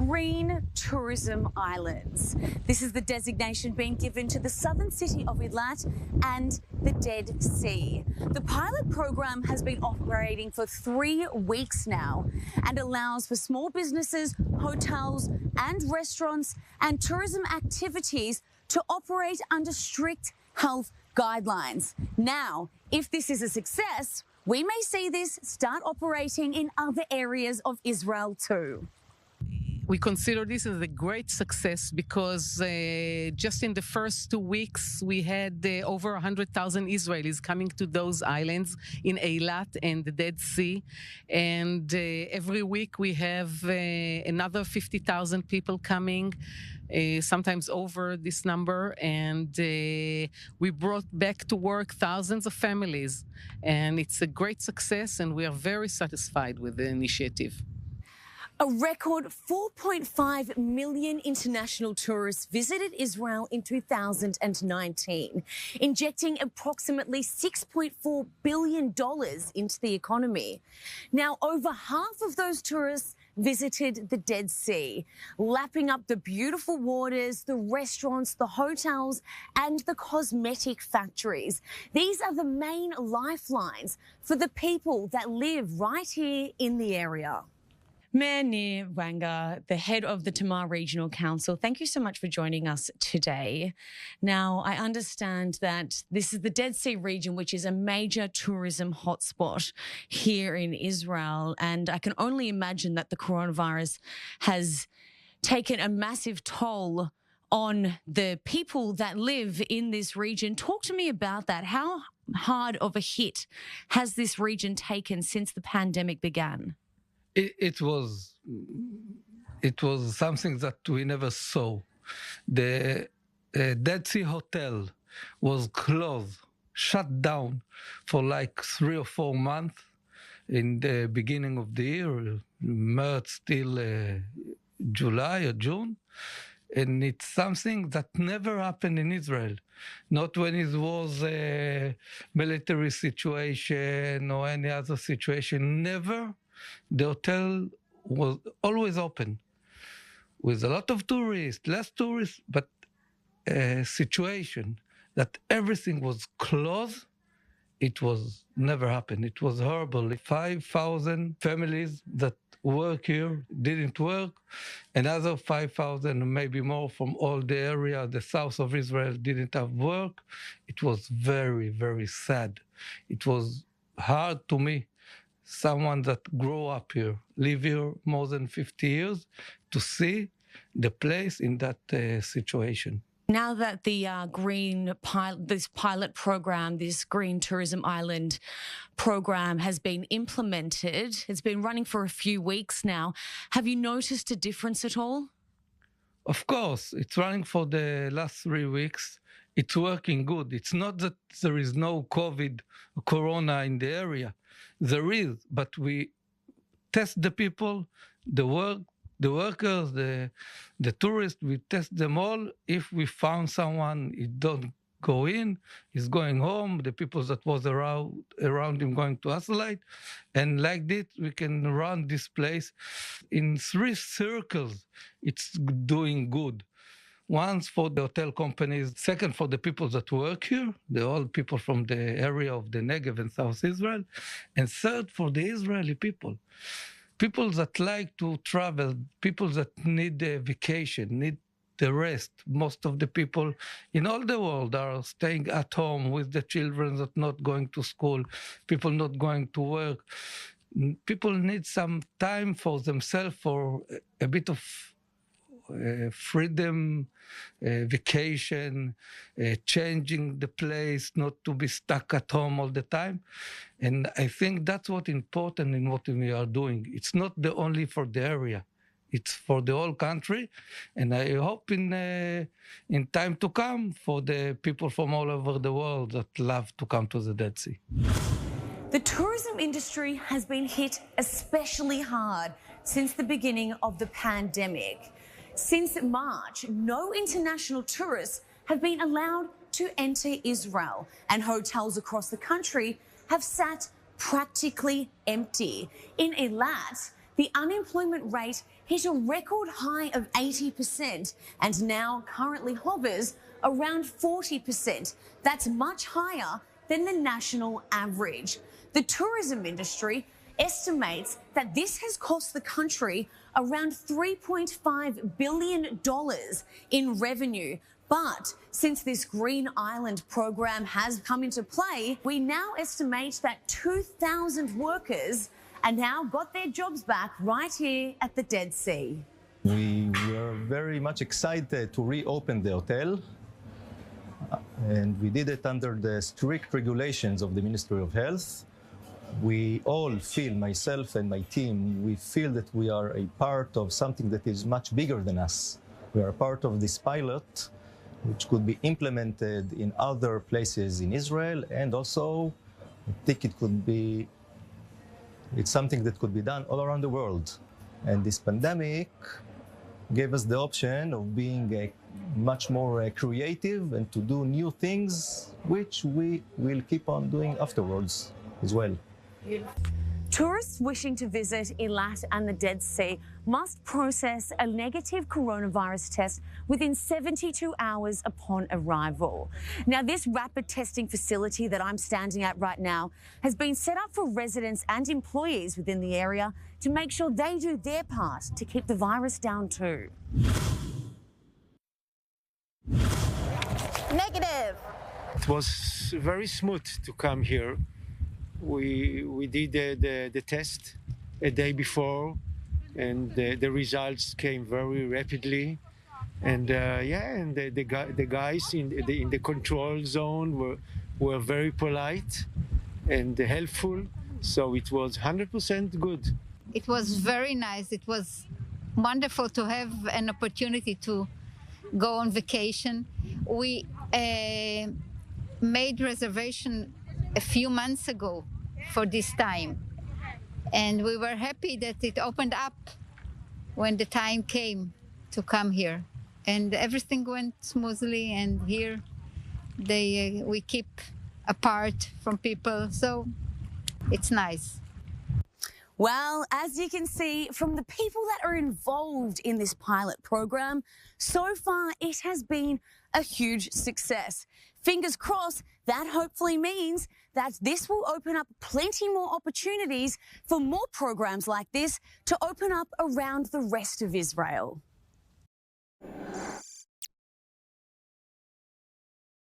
Green Tourism Islands. This is the designation being given to the southern city of Eilat and the Dead Sea. The pilot program has been operating for 3 weeks now and allows for small businesses, hotels and restaurants and tourism activities to operate under strict health guidelines. Now, if this is a success, we may see this start operating in other areas of Israel too. We consider this as a great success because just in the first 2 weeks, we had over 100,000 Israelis coming to those islands in Eilat and the Dead Sea. And every week we have another 50,000 people coming, sometimes over this number. And we brought back to work thousands of families. And it's a great success, and we are very satisfied with the initiative. A record 4.5 million international tourists visited Israel in 2019, injecting approximately $6.4 billion into the economy. Now, over half of those tourists visited the Dead Sea, lapping up the beautiful waters, the restaurants, the hotels, and the cosmetic factories. These are the main lifelines for the people that live right here in the area. Mayor Nir Wanga, the head of the Tamar Regional Council, thank you so much for joining us today. Now, I understand that this is the Dead Sea region, which is a major tourism hotspot here in Israel, and I can only imagine that the coronavirus has taken a massive toll on the people that live in this region. Talk to me about that. How hard of a hit has this region taken since the pandemic began? It was something that we never saw. The Dead Sea Hotel was closed, shut down for like 3 or 4 months in the beginning of the year, March till July or June. And it's something that never happened in Israel. Not when it was a military situation or any other situation, never. The hotel was always open with a lot of tourists, less tourists, but a situation that everything was closed, it was never happened. It was horrible. 5,000 families that work here didn't work. Another 5,000, maybe more, from all the area, the south of Israel, didn't have work. It was very, very sad. It was hard to me, someone that grew up here, live here more than 50 years, to see the place in that situation. Now that the this pilot program, this Green Tourism Island program has been implemented, it's been running for a few weeks now. Have you noticed a difference at all? Of course, it's running for the last 3 weeks. It's working good. It's not that there is no COVID, corona in the area. There is, but we test the people, the workers, the tourists, we test them all. If we found someone, it don't go in, he's going home, the people that was around him going to isolate. And like this, we can run this place in 3 circles. It's doing good. Once for the hotel companies, second for the people that work here, the all people from the area of the Negev and South Israel, and third for the Israeli people. People that like to travel, people that need a vacation, need the rest. Most of the people in all the world are staying at home with the children that not going to school, people not going to work. People need some time for themselves, for a bit of freedom, vacation, changing the place, not to be stuck at home all the time. And I think that's what's important in what we are doing. It's not only for the area, it's for the whole country. And I hope in time to come for the people from all over the world that love to come to the Dead Sea. The tourism industry has been hit especially hard since the beginning of the pandemic. Since March, no international tourists have been allowed to enter Israel, and hotels across the country have sat practically empty. In Eilat, the unemployment rate hit a record high of 80% and now currently hovers around 40%. That's much higher than the national average. The tourism industry estimates that this has cost the country around $3.5 billion in revenue. But since this Green Island program has come into play, we now estimate that 2,000 workers are now got their jobs back right here at the Dead Sea. We were very much excited to reopen the hotel, and we did it under the strict regulations of the Ministry of Health. We all feel, myself and my team, we feel that we are a part of something that is much bigger than us. We are a part of this pilot, which could be implemented in other places in Israel, and also I think it's something that could be done all around the world. And this pandemic gave us the option of being much more creative and to do new things, which we will keep on doing afterwards as well. Tourists wishing to visit Eilat and the Dead Sea must process a negative coronavirus test within 72 hours upon arrival. Now, this rapid testing facility that I'm standing at right now has been set up for residents and employees within the area to make sure they do their part to keep the virus down too. Negative. It was very smooth to come here. We did the test a day before, and the results came very rapidly. And and the guys in the control zone were very polite and helpful. So it was 100% good. It was very nice. It was wonderful to have an opportunity to go on vacation. We made reservation a few months ago for this time, and we were happy that it opened up when the time came to come here, and everything went smoothly. And here we keep apart from people, so it's nice. Well, as you can see from the people that are involved in this pilot program, so far it has been a huge success. Fingers crossed, that hopefully means that this will open up plenty more opportunities for more programs like this to open up around the rest of Israel.